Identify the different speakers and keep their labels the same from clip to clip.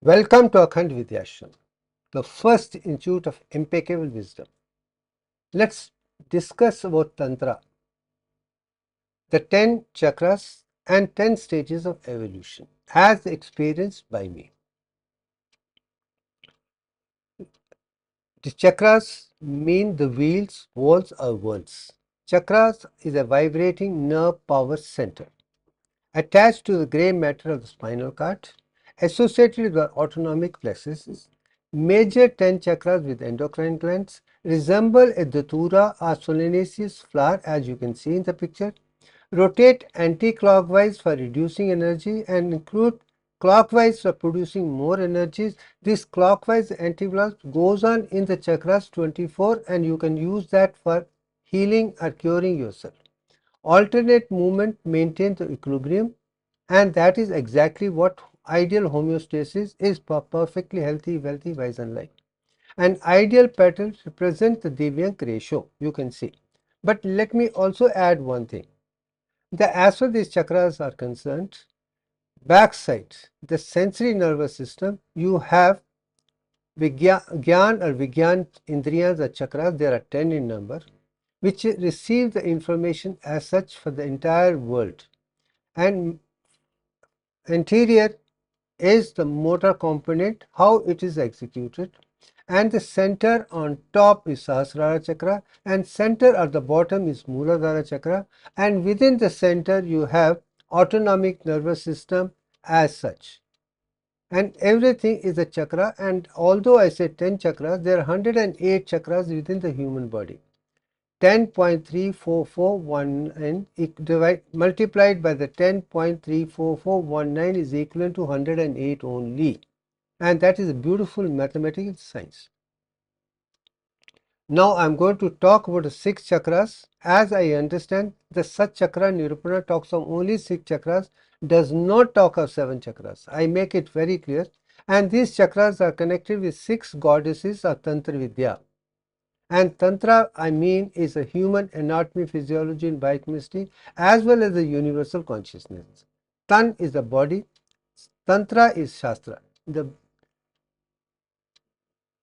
Speaker 1: Welcome to Akhand Vidyashram, the first institute of impeccable wisdom. Let's discuss about Tantra, the 10 chakras and 10 stages of evolution as experienced by me. The chakras mean the wheels, walls or worlds. Chakras is a vibrating nerve power center attached to the grey matter of the spinal cord, associated with the autonomic plexuses. Major 10 chakras with endocrine glands resemble a datura or solanaceous flower, as you can see in the picture. Rotate anti-clockwise for reducing energy and include clockwise for producing more energies. This clockwise anti-clock goes on in the chakras 24, and you can use that for healing or curing yourself. Alternate movement maintains the equilibrium, and that is exactly what ideal homeostasis is for perfectly healthy, wealthy, wise and life. An ideal pattern represents the Deviant ratio, you can see. But let me also add one thing. As far as these chakras are concerned, backside, the sensory nervous system, you have Gyan or Vigyan Indriyas or chakras, there are 10 in number, which receive the information as such for the entire world. And anterior is the motor component, how it is executed, and the center on top is Sahasrara chakra, and center at the bottom is Mooladhara chakra, and within the center you have autonomic nervous system as such. And everything is a chakra, and although I said 10 chakras, there are 108 chakras within the human body. 10.34419 multiplied by the 10.34419 is equivalent to 108 only, and that is a beautiful mathematical science. Now I am going to talk about the 6 chakras. As I understand, the Sat Chakra Nirupana talks of only 6 chakras, does not talk of 7 chakras. I make it very clear, and these chakras are connected with 6 goddesses of Tantra Vidya. And Tantra, I mean, is a human anatomy, physiology and biochemistry as well as the universal consciousness. Tan is the body, Tantra is Shastra. The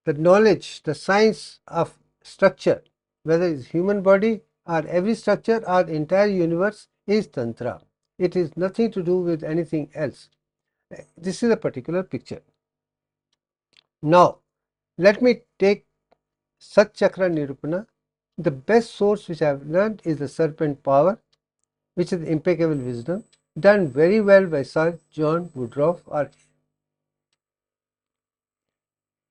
Speaker 1: knowledge, the science of structure, whether it's human body or every structure or the entire universe, is Tantra. It is nothing to do with anything else. This is a particular picture. Now, let me take Sat Chakra Nirupana. The best source which I have learned is the Serpent Power, which is impeccable wisdom, done very well by Sir John Woodroffe.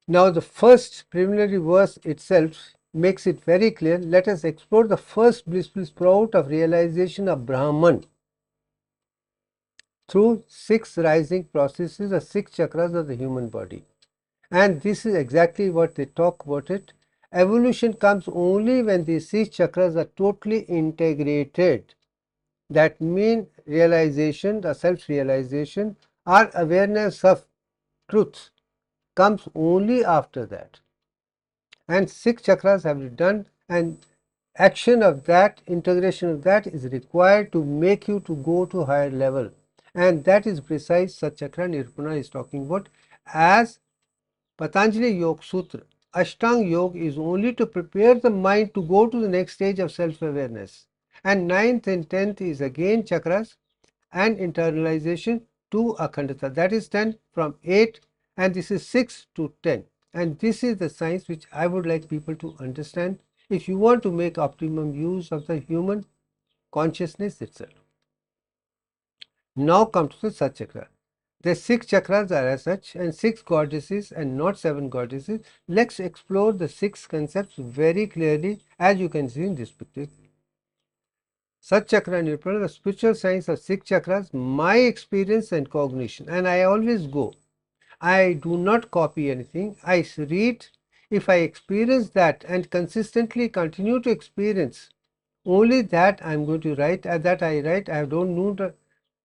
Speaker 1: Now the first preliminary verse itself makes it very clear. Let us explore the first blissful sprout of realization of Brahman through 6 rising processes or 6 chakras of the human body. And this is exactly what they talk about it. Evolution comes only when these 6 chakras are totally integrated. That means realization, the self-realization or awareness of truth comes only after that. And 6 chakras have been done, and action of that, integration of that is required to make you to go to higher level. And that is precise Sat Chakra Nirupana is talking about. As Patanjali Yoga Sutra, Ashtanga Yoga is only to prepare the mind to go to the next stage of self-awareness. And 9th and 10th is again chakras and internalization to Akhandata. That is 10 from 8, and this is 6 to 10. And this is the science which I would like people to understand if you want to make optimum use of the human consciousness itself. Now come to the Sat Chakra. The 6 chakras are as such, and 6 goddesses and not 7 goddesses. Let's explore the 6 concepts very clearly, as you can see in this picture. Sat Chakra Nirupana, the spiritual science of 6 chakras, my experience and cognition. And I always go. I do not copy anything. I read. If I experience that and consistently continue to experience, only that I am going to write. That I write.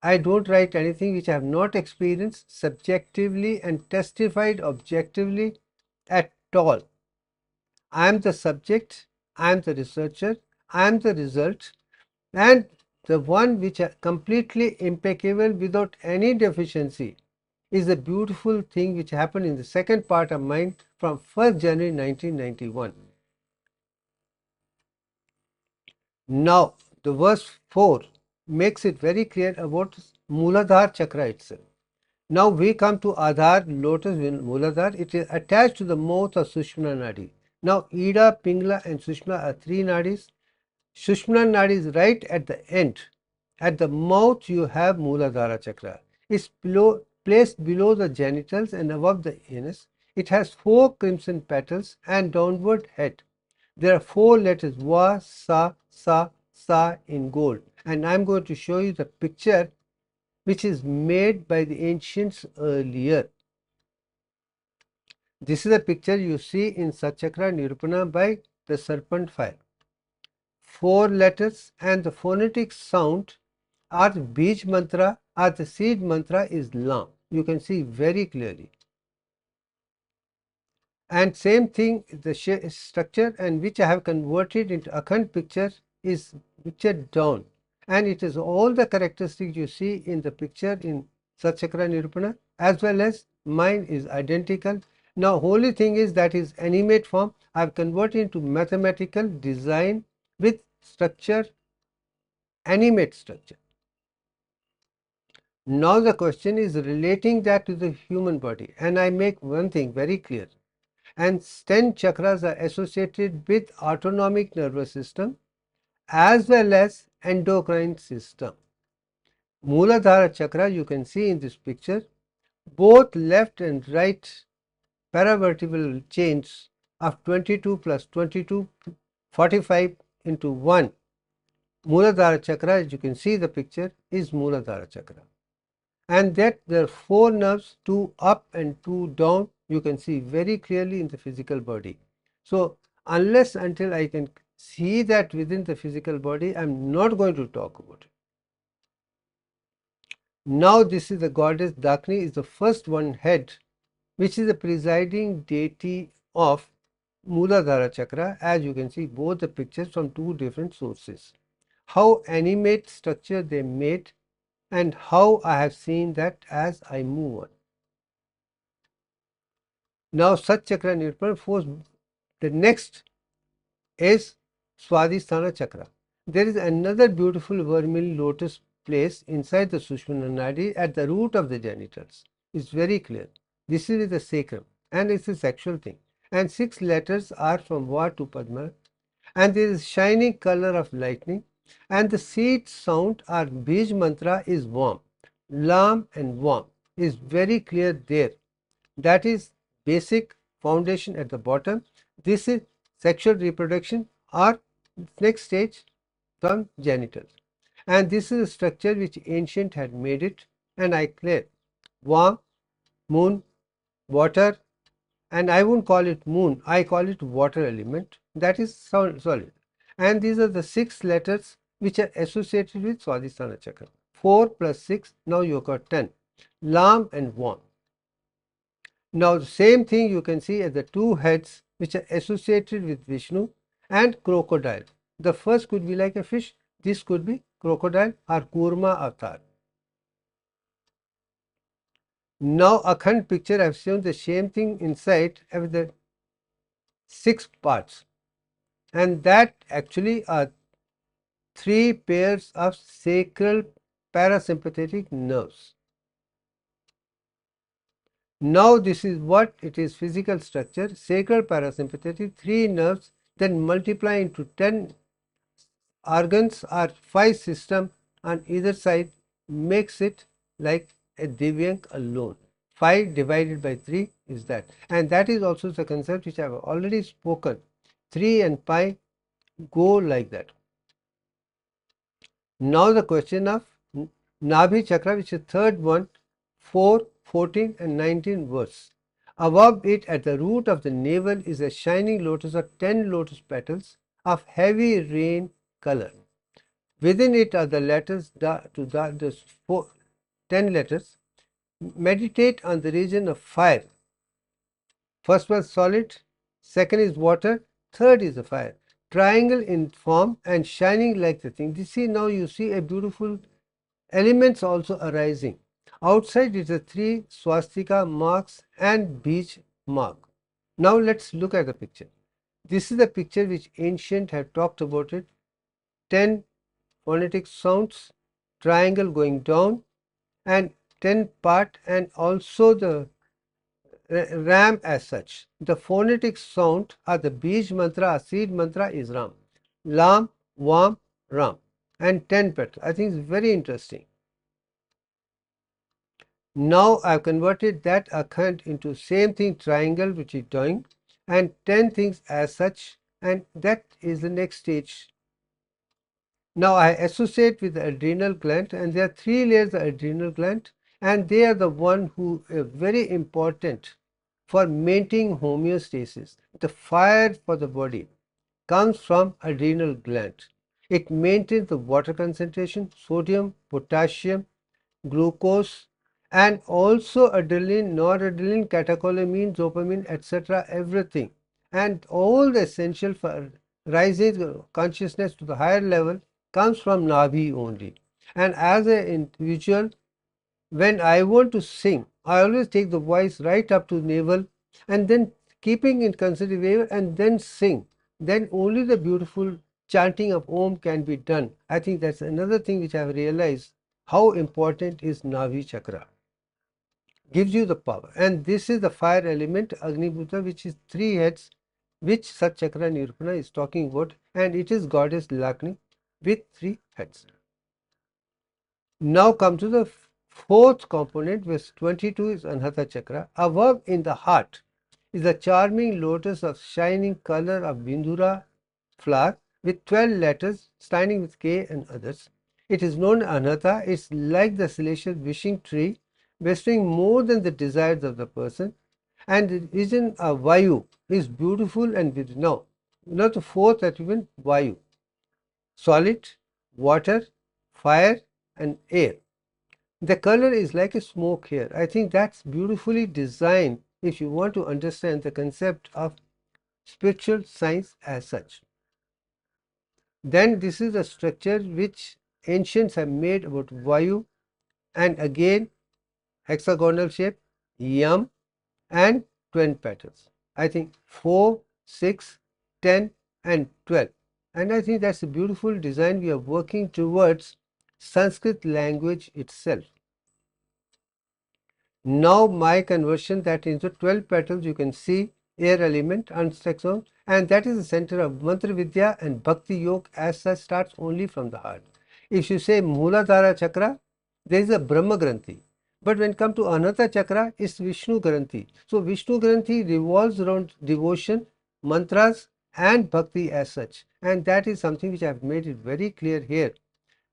Speaker 1: I don't write anything which I have not experienced subjectively and testified objectively at all. I am the subject, I am the researcher, I am the result, and the one which are completely impeccable without any deficiency is a beautiful thing which happened in the second part of mine from 1st January 1991. Now, the verse 4 makes it very clear about Mooladhara Chakra itself. Now we come to Adhar, lotus, Mooladhara. It is attached to the mouth of Sushumna Nadi. Now, Ida, Pingla and Sushumna are three nadis. Sushumna Nadi is right at the end. At the mouth, you have Mooladhara Chakra. It's placed below the genitals and above the anus. It has four crimson petals and downward head. There are four letters Va, Sa, Sa in gold. And I'm going to show you the picture which is made by the ancients earlier. This is a picture you see in Satchakra Nirupana by the serpent fire. Four letters and the phonetic sound are the Bij mantra or the seed mantra is Lam. You can see very clearly. And same thing, the structure and which I have converted into Akhand picture is pictured down. And it is all the characteristics you see in the picture in Satchakra Nirupana as well as mine is identical. Now, only thing is that is animate form. I have converted into mathematical design with structure, animate structure. Now the question is relating that to the human body, and I make one thing very clear. And 10 chakras are associated with autonomic nervous system as well as endocrine system. Mooladhara chakra, you can see in this picture, both left and right paravertebral chains of 22 plus 22, 45 into 1. Mooladhara chakra, as you can see the picture, is Mooladhara chakra. And that there are four nerves, two up and two down, you can see very clearly in the physical body. So, unless until I can see that within the physical body, I am not going to talk about it. Now, this is the goddess Dakini, is the first one head, which is the presiding deity of Mooladhara chakra, as you can see both the pictures from two different sources. How animate structure they made and how I have seen that as I move on. Now, Sat Chakra Nirupana force, the next is Swadhisthana Chakra. There is another beautiful vermilion lotus place inside the Sushumna Nadi at the root of the genitals. It's very clear. This is the sacrum and it's a sexual thing. And 6 letters are from Va to Padma. And there is shining color of lightning. And the seed sound or Bij mantra is Vam. Lam and Vam is very clear there. That is basic foundation at the bottom. This is sexual reproduction or next stage from genitals. And this is a structure which ancient had made it, and I clear warm, moon, water, and I won't call it moon, I call it water element, that is solid. And these are the 6 letters which are associated with Swadhisthana Chakra. 4 plus 6, now you got 10. Lam and Vam. Now, the same thing you can see at the 2 heads which are associated with Vishnu and crocodile. The first could be like a fish, this could be crocodile or Kurma avatar. Now, Akhand picture I have shown the same thing inside with the 6 parts, and that actually are 3 pairs of sacral parasympathetic nerves. Now, this is what it is, physical structure, sacral parasympathetic, 3 nerves, then multiply into 10 organs or 5 systems on either side makes it like a Divyank alone. 5 divided by 3 is that, and that is also the concept which I have already spoken. 3 and pi go like that. Now the question of Nabhi Chakra, which is third one, 4, 14 and 19 verse. Above it at the root of the navel is a shining lotus of 10 lotus petals of heavy rain color. Within it are the letters the 10 letters. Meditate on the region of fire. First one solid, second is water, third is the fire. Triangle in form and shining like the thing. You see, now you see a beautiful elements also arising. Outside is the 3 swastika marks and beach mark. Now let's look at the picture. This is the picture which ancient have talked about it. 10 phonetic sounds, triangle going down, and 10 part, and also the ram as such. The phonetic sound are the Bij mantra, seed mantra is Ram. Lam, Vam, Ram. And 10 petals. I think it's very interesting. Now I've converted that akhand into same thing triangle which is doing, and 10 things as such, and that is the next stage. Now I associate with the adrenal gland, and there are 3 layers of adrenal gland, and they are the one who are very important for maintaining homeostasis. The fire for the body comes from adrenal gland. It maintains the water concentration, sodium, potassium, glucose, and also adrenaline, noradrenaline, catecholamine, dopamine, etc. everything. And all the essential for rising consciousness to the higher level comes from Navi only. And as an individual, when I want to sing, I always take the voice right up to navel and then keeping in consideration and then sing. Then only the beautiful chanting of Om can be done. I think that's another thing which I have realized how important is Navi Chakra. Gives you the power. And this is the fire element, Agni Bhuta, which is 3 heads, which Sat Chakra Nirupana is talking about, and it is goddess Lakshmi with 3 heads. Now come to the 4th component, verse 22 is Anahata Chakra. Above in the heart is a charming lotus of shining color of Bindura flower with 12 letters standing with K and others. It is known Anahata. It's like the celestial wishing tree, bestowing more than the desires of the person. And the vision of Vayu is beautiful and with now, not the 4th attribute, Vayu. Solid, water, fire, and air. The color is like a smoke here. I think that's beautifully designed if you want to understand the concept of spiritual science as such. Then this is the structure which ancients have made about Vayu, and again hexagonal shape, Yam, and 20 petals. I think 4, 6, 10, and 12. And I think that's a beautiful design. We are working towards Sanskrit language itself. Now my conversion, that into 12 petals, you can see air element, unstruck, and that is the center of Mantra Vidya, and Bhakti Yoga as such starts only from the heart. If you say Mooladhara Chakra, there is a Brahma Granthi. But when come to Anahata Chakra, it's Vishnu Granthi. So Vishnu Granthi revolves around devotion, mantras, and bhakti as such. And that is something which I have made it very clear here.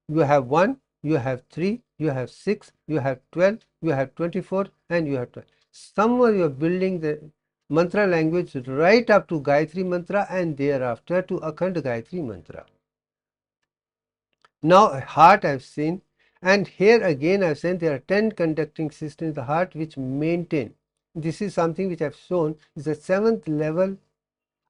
Speaker 1: You have 1, you have 3, you have 6, you have 12, you have 24, and you have 12. Somewhere you are building the mantra language right up to Gayatri Mantra and thereafter to Akhand Gayatri Mantra. Now heart I have seen, and here again I have said there are 10 conducting systems in the heart which maintain. This is something which I have shown is the 7th level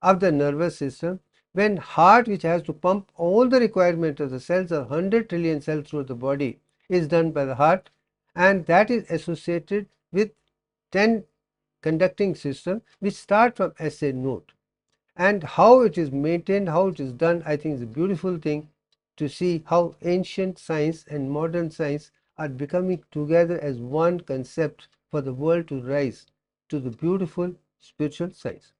Speaker 1: of the nervous system, when heart, which has to pump all the requirement of the cells of 100 trillion cells through the body, is done by the heart, and that is associated with 10 conducting system which start from SA node. And how it is maintained, how it is done, I think is a beautiful thing to see how ancient science and modern science are becoming together as one concept for the world to rise to the beautiful spiritual science.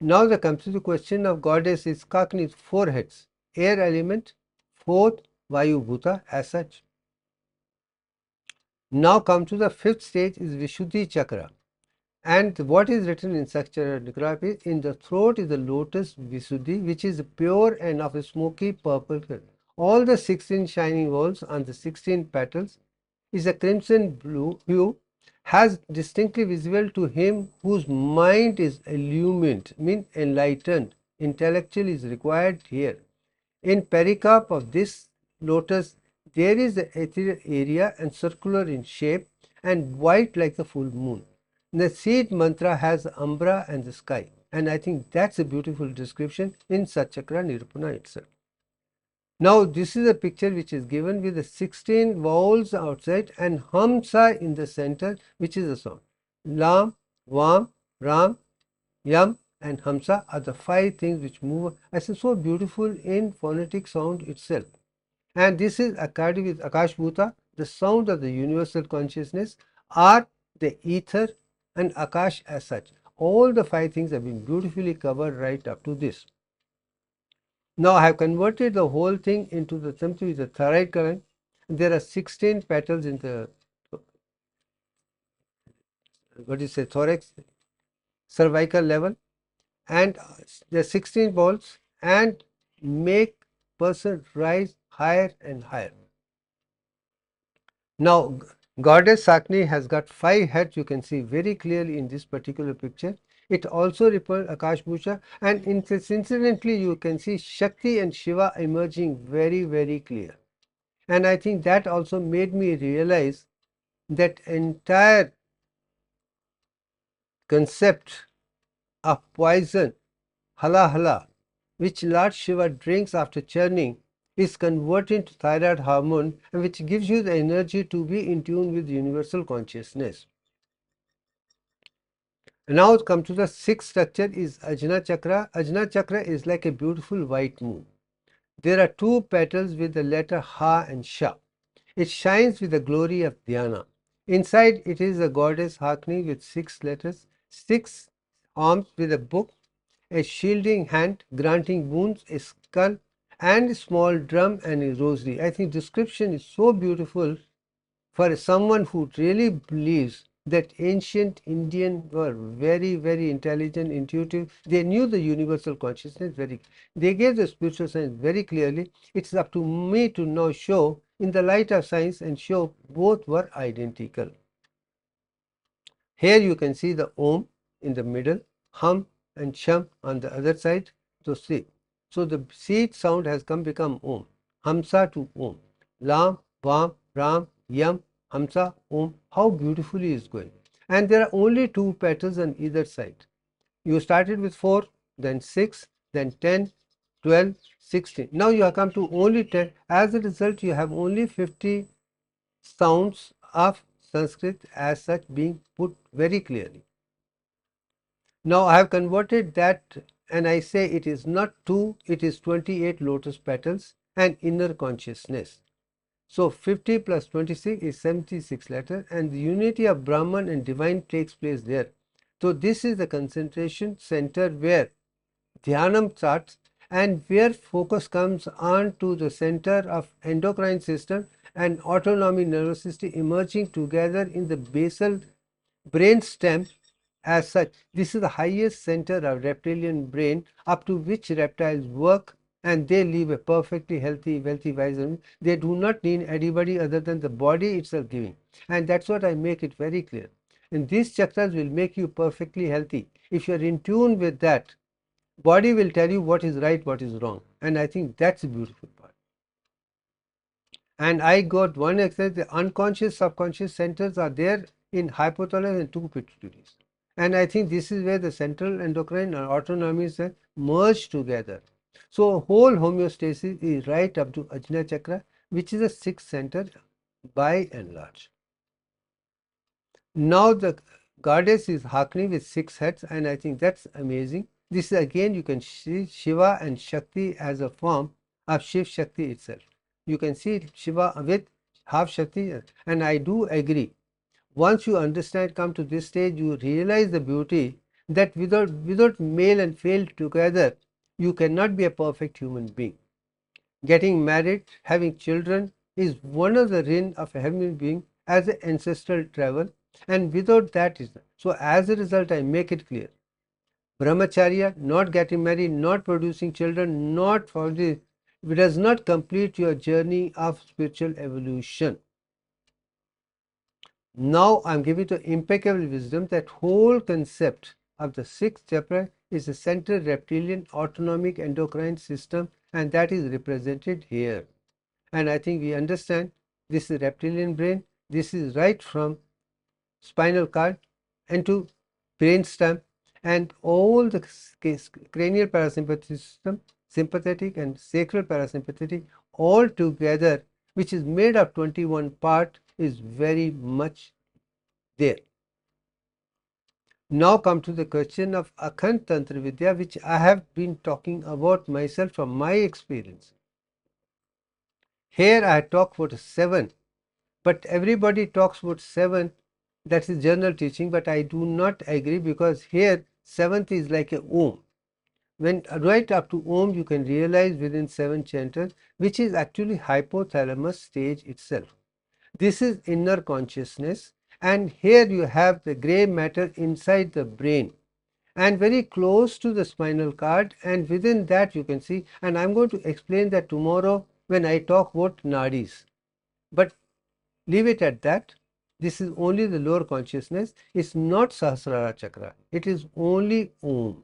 Speaker 1: Now there comes to the question of goddess is Kakni's 4 heads, air element, 4th Vayu Bhuta as such. Now come to the 5th stage is Vishuddhi Chakra. And what is written in Sakchara Digrapi, in the throat is the lotus Visuddhi, which is pure and of a smoky purple color. All the 16 shining balls on the 16 petals is a crimson blue hue, has distinctly visible to him whose mind is illumined, means enlightened. Intellectual is required here. In pericarp of this lotus, there is the ethereal area and circular in shape and white like the full moon. The seed mantra has the umbra and the sky, and I think that's a beautiful description in Satchakra Nirupana itself. Now this is a picture which is given with the 16 vowels outside and Hamsa in the center, which is a sound. Lam, Vam, Ram, Yam and Hamsa are the 5 things which move. As is so beautiful in phonetic sound itself. And this is according with Akash Bhuta, the sound of the universal consciousness, or the ether and Akash as such. All the 5 things have been beautifully covered right up to this. Now I have converted the whole thing into the something with the thyroid gland. There are 16 petals in the thorax, cervical level, and there are 16 balls and make person rise higher and higher. Now goddess Sakni has got 5 heads, you can see very clearly in this particular picture. It also represents Akash Bhusha, and incidentally you can see Shakti and Shiva emerging very, very clear. And I think that also made me realize that entire concept of poison, hala hala, which Lord Shiva drinks after churning, is converted to thyroid hormone, and which gives you the energy to be in tune with universal consciousness. Now come to the sixth structure is Ajna Chakra. Ajna Chakra is like a beautiful white moon. There are 2 petals with the letter Ha and Sha. It shines with the glory of Dhyana. Inside it is a goddess Hakni with 6 letters, 6 arms with a book, a shielding hand granting wounds, a skull, and a small drum and a rosary. I think description is so beautiful for someone who really believes that ancient Indian were very, very intelligent, intuitive. They knew the universal consciousness very. They gave the spiritual science very clearly. It's up to me to now show in the light of science and show both were identical. Here you can see the Om in the middle, Hum and Sham on the other side. So see, so the seed sound has become Om, Hamsa to Om, Lam, Vam, Ram, Yam, Hamsa, Om. How beautifully is going. And there are only 2 petals on either side. You started with 4, then 6, then 10, 12, 16. Now you have come to only 10. As a result, you have only 50 sounds of Sanskrit as such being put very clearly. Now I have converted that and I say it is not 2, it is 28 lotus petals and inner consciousness. So 50 plus 26 is 76 letters, and the unity of Brahman and divine takes place there. So this is the concentration center where Dhyanam starts and where focus comes on to the center of endocrine system and autonomic nervous system emerging together in the basal brain stem. As such, this is the highest center of reptilian brain up to which reptiles work, and they live a perfectly healthy, wealthy, wise. They do not need anybody other than the body itself giving. And that's what I make it very clear. And these chakras will make you perfectly healthy. If you are in tune with that, body will tell you what is right, what is wrong. And I think that's the beautiful part. And I got one exercise, the unconscious, subconscious centers are there in hypothalamus and 2 pituitaries. And I think this is where the central endocrine and autonomy merge together. So whole homeostasis is right up to Ajna Chakra, which is a 6th center by and large. Now the goddess is Hakni with 6 heads, and I think that's amazing. This is again you can see Shiva and Shakti as a form of Shiv Shakti itself. You can see Shiva with half Shakti, and I do agree. Once you understand, come to this stage, you realize the beauty that without male and female together, you cannot be a perfect human being. Getting married, having children is one of the rin of a human being as an ancestral travel, and without that is so. As a result, I make it clear: brahmacharya, not getting married, not producing children, not for this, it does not complete your journey of spiritual evolution. Now I am giving to impeccable wisdom that whole concept of the 6th chakra is the central reptilian autonomic endocrine system, and that is represented here. And I think we understand this is reptilian brain. This is right from spinal cord into brainstem, and all the cranial parasympathetic system, sympathetic and sacral parasympathetic, all together, which is made of 21 parts, is very much there. Now come to the question of Akhand Tantra Vidya, which I have been talking about myself from my experience. Here I talk about 7, but everybody talks about 7, that is general teaching, but I do not agree, because here 7th is like a Om. When right up to Om, you can realize within 7 chanters, which is actually hypothalamus stage itself. This is inner consciousness, and here you have the grey matter inside the brain and very close to the spinal cord, and within that you can see, and I'm going to explain that tomorrow when I talk about nadis. But leave it at that. This is only the lower consciousness. It's not Sahasrara chakra. It is only Om.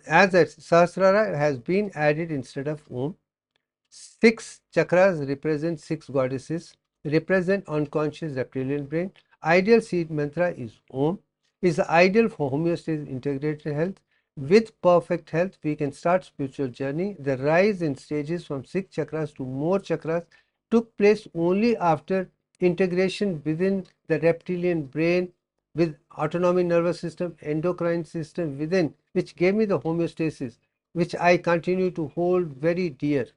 Speaker 1: As that Sahasrara has been added instead of Om. 6 chakras represent 6 goddesses, represent unconscious reptilian brain. Ideal seed mantra is Om. Is the ideal for homeostasis integrated health. With perfect health, we can start spiritual journey. The rise in stages from 6 chakras to more chakras took place only after integration within the reptilian brain with autonomic nervous system, endocrine system within, which gave me the homeostasis, which I continue to hold very dear.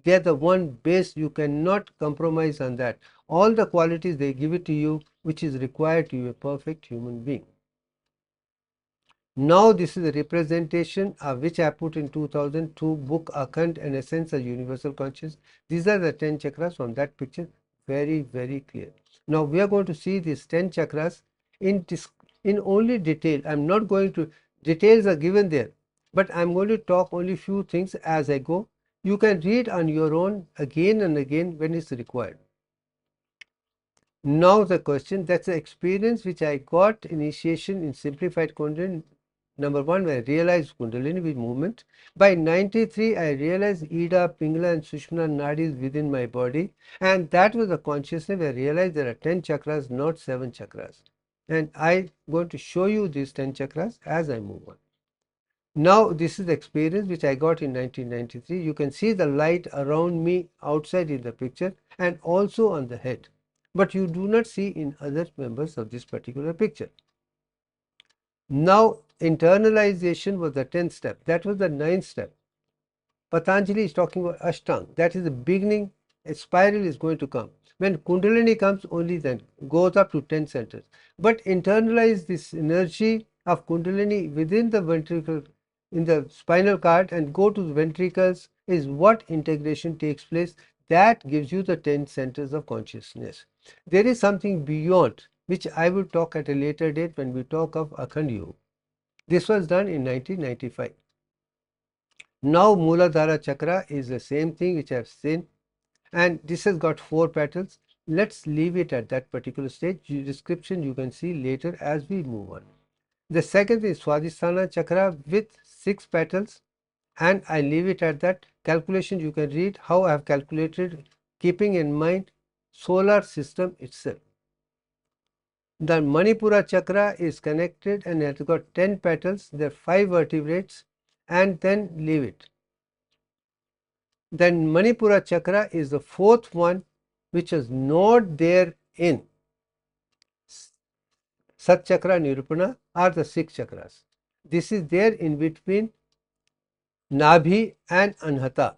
Speaker 1: They are the one base, you cannot compromise on that. All the qualities they give it to you, which is required to be a perfect human being. Now this is a representation of which I put in 2002 book Akhand, an Essence of Universal Consciousness. These are the 10 chakras from that picture, very clear. Now we are going to see these 10 chakras in only detail. I'm not going to, details are given there, but I'm going to talk only few things as I go. You can read on your own again and again when it's required. Now the question, that's the experience which I got initiation in simplified Kundalini. Number 1, when I realized Kundalini with movement. By 93, I realized Ida, Pingala and Sushumna nadis within my body, and that was the consciousness where I realized there are 10 chakras, not 7 chakras. And I'm going to show you these 10 chakras as I move on. Now this is the experience which I got in 1993. You can see the light around me outside in the picture and also on the head, but you do not see in other members of this particular picture. Now internalization was the 10th step. That was the 9th step. Patanjali is talking about Ashtang. That is the beginning. A spiral is going to come. When Kundalini comes, only then goes up to 10 centers. But internalize this energy of Kundalini within the ventricle, in the spinal cord, and go to the ventricles is what integration takes place. That gives you the 10 centers of consciousness. There is something beyond, which I will talk at a later date when we talk of Akhand Yoga. This was done in 1995. Now Mooladhara Chakra is the same thing which I have seen, and this has got 4 petals. Let's leave it at that particular stage. Description you can see later as we move on. The second is Swadhisthana Chakra with 6 petals, and I leave it at that. Calculation you can read how I have calculated, keeping in mind solar system itself. The Manipura Chakra is connected and it has got 10 petals. There are 5 vertebrates, and then leave it. Then Manipura Chakra is the 4th one, which is not there in Sat Chakra, Nirupana, are the 6 chakras. This is there in between Nabhi and Anhata,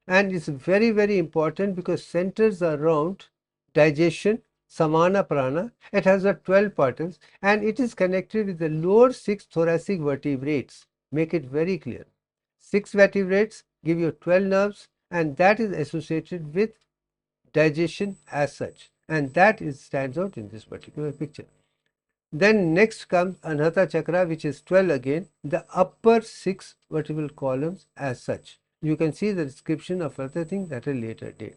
Speaker 1: and it's very important because centers around digestion, Samana Prana. It has got 12 petals and it is connected with the lower 6 thoracic vertebrates. Make it very clear. 6 vertebrates give you 12 nerves, and that is associated with digestion as such, and that stands out in this particular picture. Then next comes Anahata Chakra, which is 12 again, the upper 6 vertebral columns as such. You can see the description of other things at a later date.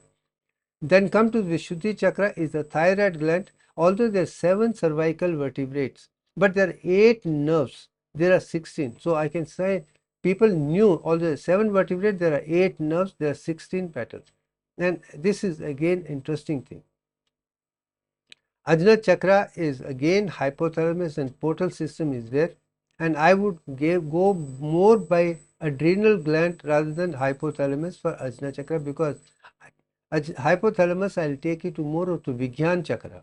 Speaker 1: Then come to Vishuddhi Chakra is the thyroid gland. Although there are 7 cervical vertebrates, but there are 8 nerves. There are 16. So I can say people knew, although 7 vertebrates, there are 8 nerves, there are 16 petals. And this is again interesting thing. Ajna Chakra is again hypothalamus and portal system is there, and I would go more by adrenal gland rather than hypothalamus for Ajna Chakra, because hypothalamus I'll take you to more to Vigyan Chakra.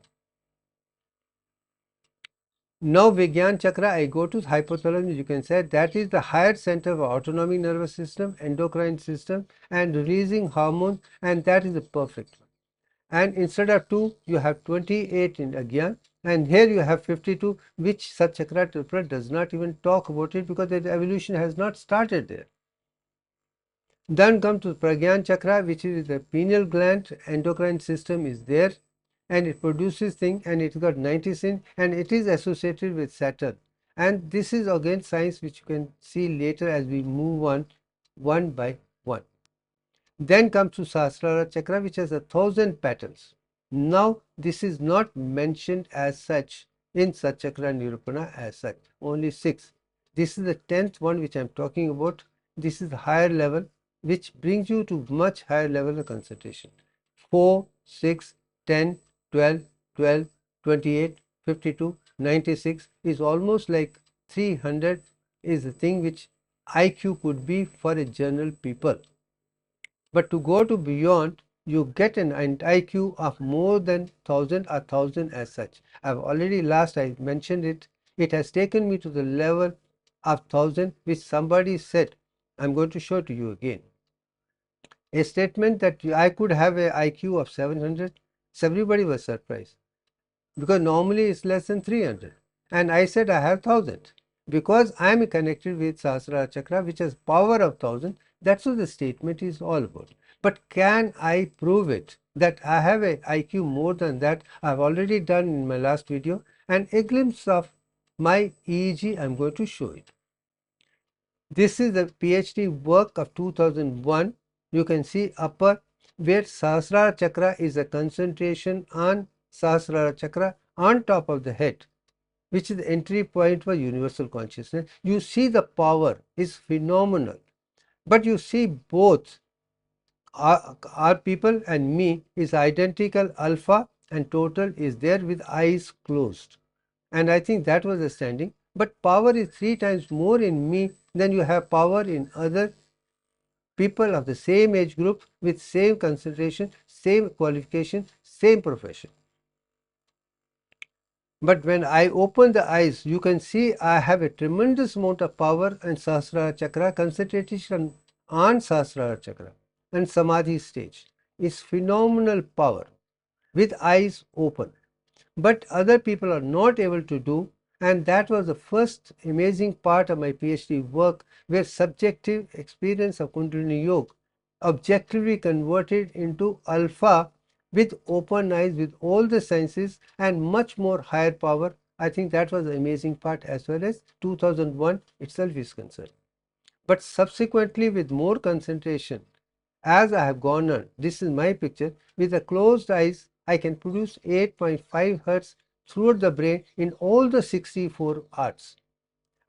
Speaker 1: Now Vigyan Chakra, I go to hypothalamus. You can say that is the higher center of autonomic nervous system, endocrine system, and releasing hormones, and that is the perfect one. And instead of 2, you have 28 in Agyan, and here you have 52, which Satchakra Tripura does not even talk about it, because the evolution has not started there. Then come to Pragyan Chakra, which is the pineal gland, endocrine system is there, and it produces things, and it's got 19, and it is associated with Saturn. And this is again science which you can see later as we move on one by one. Then comes to Sahasrara Chakra, which has 1,000 petals. Now this is not mentioned as such in Satchakra Nirupana as such, only 6. This is the 10th one which I am talking about. This is the higher level, which brings you to much higher level of concentration. 4, 6, 10, 12, 12, 28, 52, 96 is almost like 300 is the thing which IQ could be for a general people. But to go to beyond, you get an IQ of more than 1,000 as such. I've already I mentioned it. It has taken me to the level of 1,000, which somebody said. I'm going to show to you again. A statement that I could have a IQ of 700. So everybody was surprised, because normally it's less than 300. And I said I have 1,000. Because I am connected with Sahasrara Chakra, which has power of 1,000. That's what the statement is all about. But can I prove it that I have a IQ more than that? I've already done in my last video, and a glimpse of my EEG I'm going to show it. This is the PhD work of 2001. You can see upper, where Sahasrara Chakra is a concentration on Sahasrara Chakra on top of the head, which is the entry point for universal consciousness. You see the power is phenomenal. But you see both our people and me is identical alpha, and total is there with eyes closed. And I think that was the standing. But power is 3 times more in me than you have power in other people of the same age group with same concentration, same qualification, same profession. But when I open the eyes, you can see I have a tremendous amount of power and Sahasrara Chakra, concentration on Sahasrara Chakra, and Samadhi stage is phenomenal power with eyes open. But other people are not able to do, and that was the first amazing part of my PhD work, where subjective experience of Kundalini Yoga objectively converted into alpha with open eyes, with all the senses and much more higher power. I think that was the amazing part as far as 2001 itself is concerned. But subsequently, with more concentration, as I have gone on, this is my picture, with the closed eyes, I can produce 8.5 hertz throughout the brain in all the 64 arts.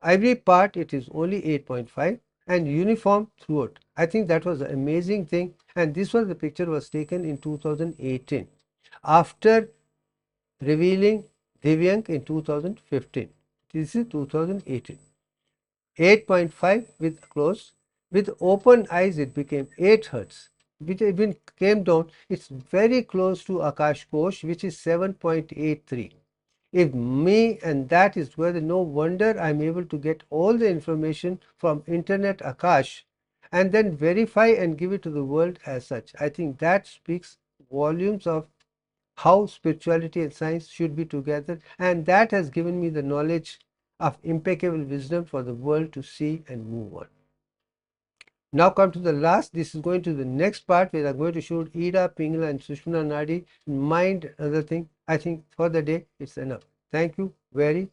Speaker 1: Every part it is only 8.5 and uniform throughout. I think that was an amazing thing, and this was the picture was taken in 2018 after revealing Divyank in 2015. This is 2018. 8.5 with closed. With open eyes it became 8 hertz. Which even came down, it's very close to Akash Kosh, which is 7.83. If me and that is where no wonder I'm able to get all the information from internet Akash and then verify and give it to the world as such. I think that speaks volumes of how spirituality and science should be together, and that has given me the knowledge of impeccable wisdom for the world to see and move on. Now come to the last. This is going to the next part where I'm going to show Ida, Pingala and Sushmana Nadi, mind, other thing. I think for the day it's enough. Thank you very